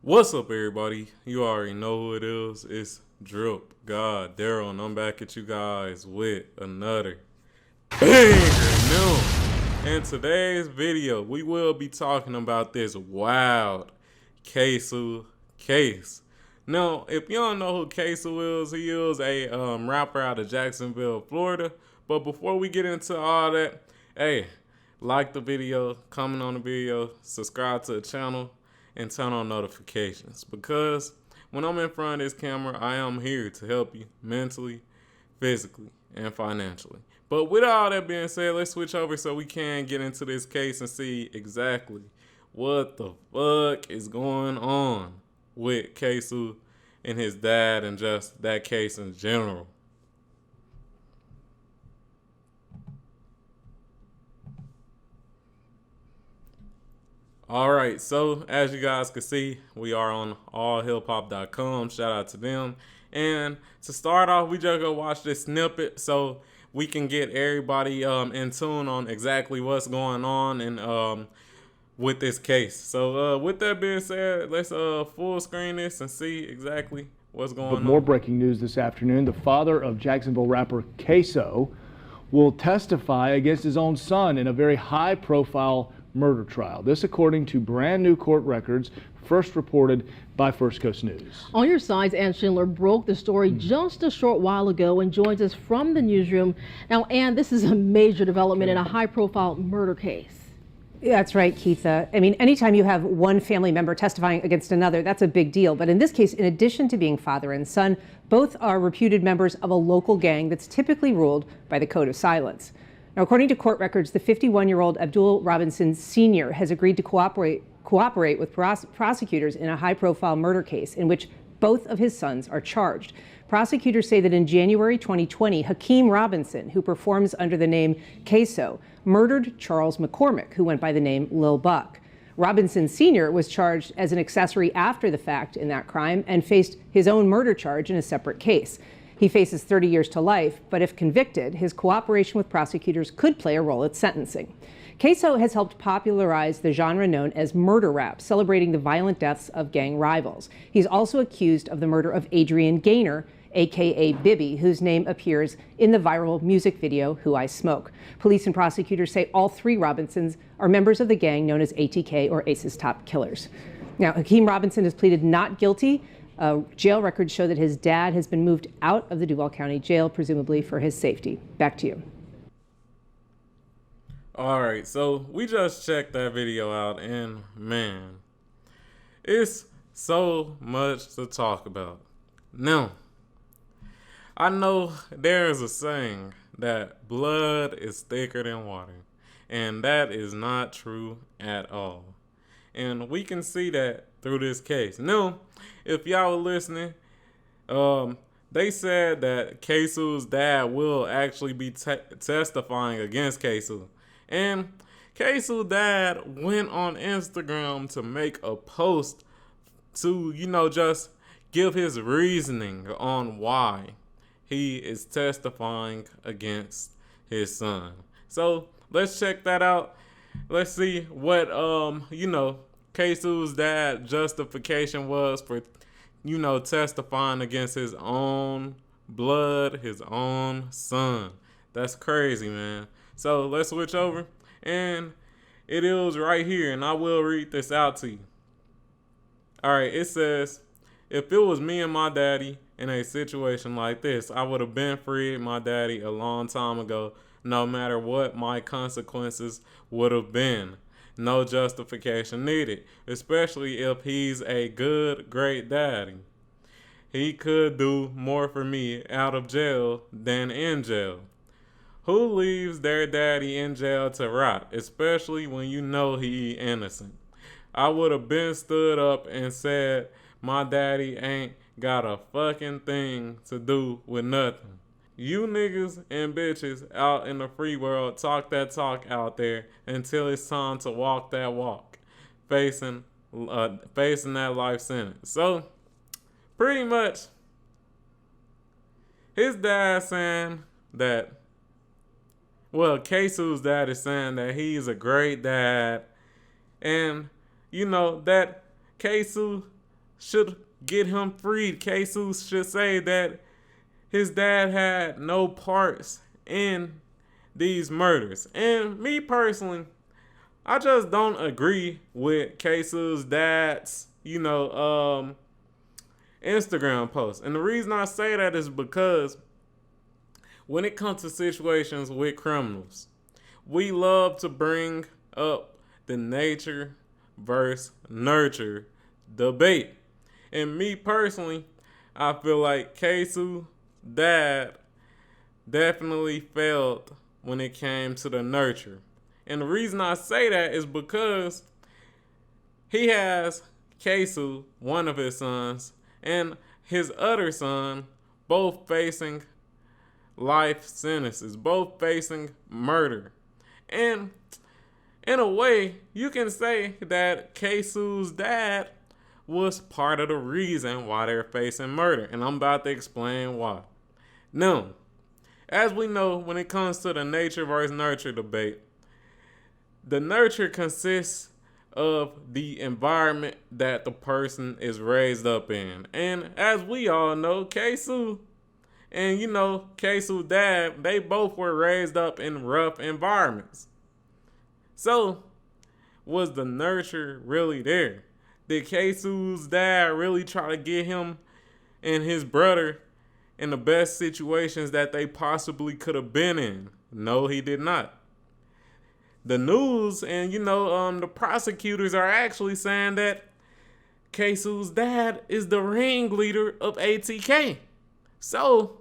What's up, everybody? You already know who it is. It's DripGodDero, and I'm back at you guys with another banger new. In today's video, we will be talking about this wild KSOO case. Now, if you don't know who KSOO is, he is a rapper out of Jacksonville, Florida. But before we get into all that, hey, like the video, comment on the video, subscribe to the channel, and turn on notifications, because when I'm in front of this camera, I am here to help you mentally, physically, and financially. But with all that being said, let's switch over so we can get into this case and see exactly what the fuck is going on with KSOO and his dad and just that case in general. All right, so as you guys can see, we are on allhiphop.com. Shout out to them. And to start off, we just go watch this snippet so we can get everybody in tune on exactly what's going on and with this case. So with that being said, let's full screen this and see exactly what's going on. More breaking news this afternoon. The father of Jacksonville rapper KSOO will testify against his own son in a very high-profile murder trial. This according to brand new court records first reported by First Coast News. On your sides, Ann Schindler broke the story just a short while ago and joins us from the newsroom. Now, Ann, this is a major development in a high-profile murder case. That's right, Keitha. I mean, anytime you have one family member testifying against another, that's a big deal. But in this case, in addition to being father and son, both are reputed members of a local gang that's typically ruled by the code of silence. Now, according to court records, the 51-year-old Abdul Robinson Sr. has agreed to cooperate with prosecutors in a high-profile murder case in which both of his sons are charged. Prosecutors say that in January 2020, Hakeem Robinson, who performs under the name KSOO, murdered Charles McCormick, who went by the name Lil Buck. Robinson Sr. was charged as an accessory after the fact in that crime and faced his own murder charge in a separate case. He faces 30 years to life, but if convicted, his cooperation with prosecutors could play a role at sentencing. KSOO has helped popularize the genre known as murder rap, celebrating the violent deaths of gang rivals. He's also accused of the murder of Adrian Gaynor, aka Bibby, whose name appears in the viral music video Who I Smoke. Police and prosecutors say all three Robinsons are members of the gang known as ATK, or Ace's Top Killers. Now, Hakeem Robinson has pleaded not guilty. Jail records show that his dad has been moved out of the Duval County Jail, presumably for his safety. Back to you. All right, so we just checked that video out, and man, it's so much to talk about. Now, I know there's a saying that blood is thicker than water, and that is not true at all. And we can see that through this case. Now, if y'all were listening, they said that KSOO's dad will actually be testifying against KSOO. And KSOO's dad went on Instagram to make a post to, just give his reasoning on why he is testifying against his son. So let's check that out. Let's see what, KSOO's dad justification was for, testifying against his own blood, his own son. That's crazy, man. So let's switch over, and it is right here, and I will read this out to you. All right, it says, if it was me and my daddy in a situation like this, I would have been freed my daddy a long time ago, no matter what my consequences would have been. No justification needed, especially if he's a good, great daddy. He could do more for me out of jail than in jail. Who leaves their daddy in jail to rot, especially when you know he innocent? I would have been stood up and said, my daddy ain't got a fucking thing to do with nothing. You niggas and bitches out in the free world talk that talk out there until it's time to walk that walk, facing that life sentence. So, pretty much, his dad saying that, KSOO's dad is saying that he's a great dad, and that KSOO should get him freed. KSOO should say that his dad had no parts in these murders. And me personally, I just don't agree with KSOO's dad's, Instagram post. And the reason I say that is because when it comes to situations with criminals, we love to bring up the nature versus nurture debate. And me personally, I feel like KSOO's dad definitely failed when it came to the nurture. And the reason I say that is because he has KSOO, one of his sons, and his other son, both facing life sentences, both facing murder. And in a way, you can say that KSOO's dad was part of the reason why they're facing murder. And I'm about to explain why. Now, as we know, when it comes to the nature versus nurture debate, the nurture consists of the environment that the person is raised up in. And as we all know, KSOO and KSOO's dad, they both were raised up in rough environments. So, was the nurture really there? Did KSOO's dad really try to get him and his brother in the best situations that they possibly could have been in? No, he did not. The news and the prosecutors are actually saying that KSOO's dad is the ringleader of ATK. So,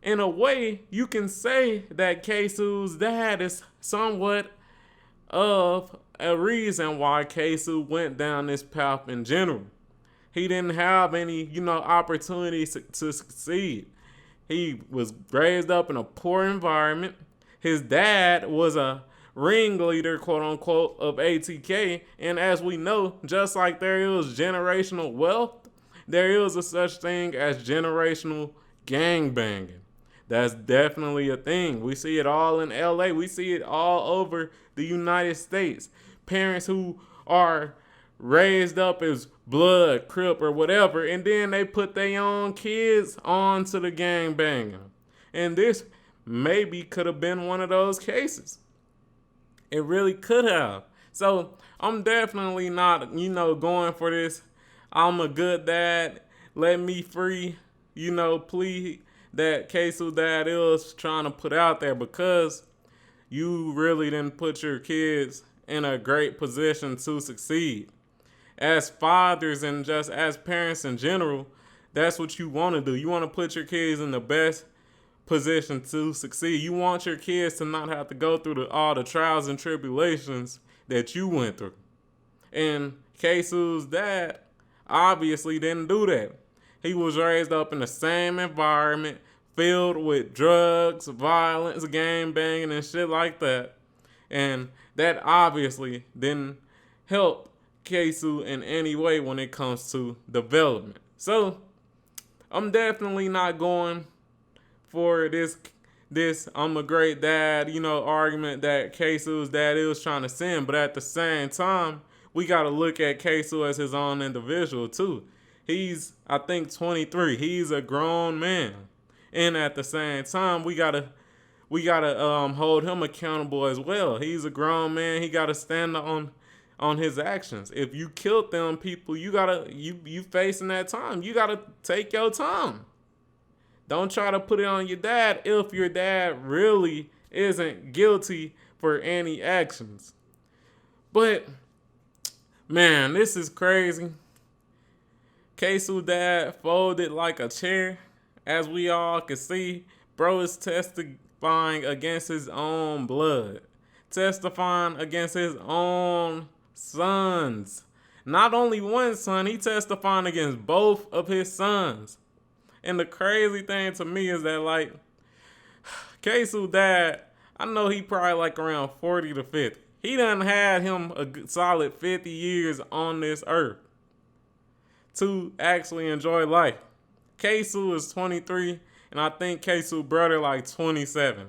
in a way, you can say that KSOO's dad is somewhat of a reason why KSOO went down this path in general. He didn't have any, opportunities to succeed. He was raised up in a poor environment. His dad was a ringleader, quote unquote, of ATK. And as we know, just like there is generational wealth, there is a such thing as generational gangbanging. That's definitely a thing. We see it all in LA. We see it all over the United States. Parents who are raised up as blood, crip, or whatever, and then they put their own kids onto the gangbanging. And this maybe could have been one of those cases. It really could have. So I'm definitely not, going for this I'm a good dad, let me free, plea that KSOO dad is trying to put out there, because you really didn't put your kids in a great position to succeed. As fathers and just as parents in general, that's what you want to do. You want to put your kids in the best position to succeed. You want your kids to not have to go through all the trials and tribulations that you went through. And KSOO's dad obviously didn't do that. He was raised up in the same environment, filled with drugs, violence, gang banging, and shit like that. And that obviously didn't help KSOO in any way when it comes to development. So I'm definitely not going for this I'm a great dad, argument that KSOO's dad is trying to send. But at the same time, we got to look at KSOO as his own individual too. He's, I think, 23. He's a grown man. And at the same time, we gotta hold him accountable as well. He's a grown man. He gotta stand on his actions. If you killed them people, you facing that time. You gotta take your time. Don't try to put it on your dad if your dad really isn't guilty for any actions. But man, this is crazy. KSOO dad folded like a chair. As we all can see, bro is testifying against his own blood. Testifying against his own sons. Not only one son, he testifying against both of his sons. And the crazy thing to me is that, KSOO dad, I know he probably around 40 to 50. He done had him a solid 50 years on this earth to actually enjoy life. KSOO is 23, and I think KSOO brother 27.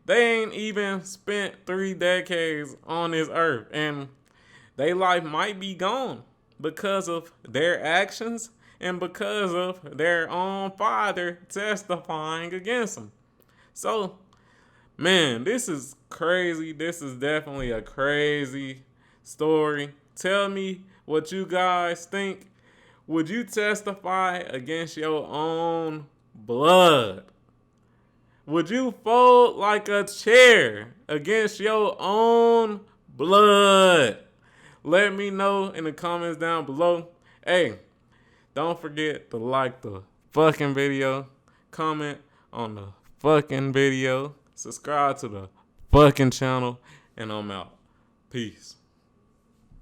They ain't even spent 3 decades on this earth, and their life might be gone. because of their actions and because of their own father testifying against them. So, man, this is crazy. This is definitely a crazy story. Tell me what you guys think. Would you testify against your own blood? Would you fold like a chair against your own blood? Let me know in the comments down below. Hey, don't forget to like the fucking video, comment on the fucking video, subscribe to the fucking channel, and I'm out. Peace.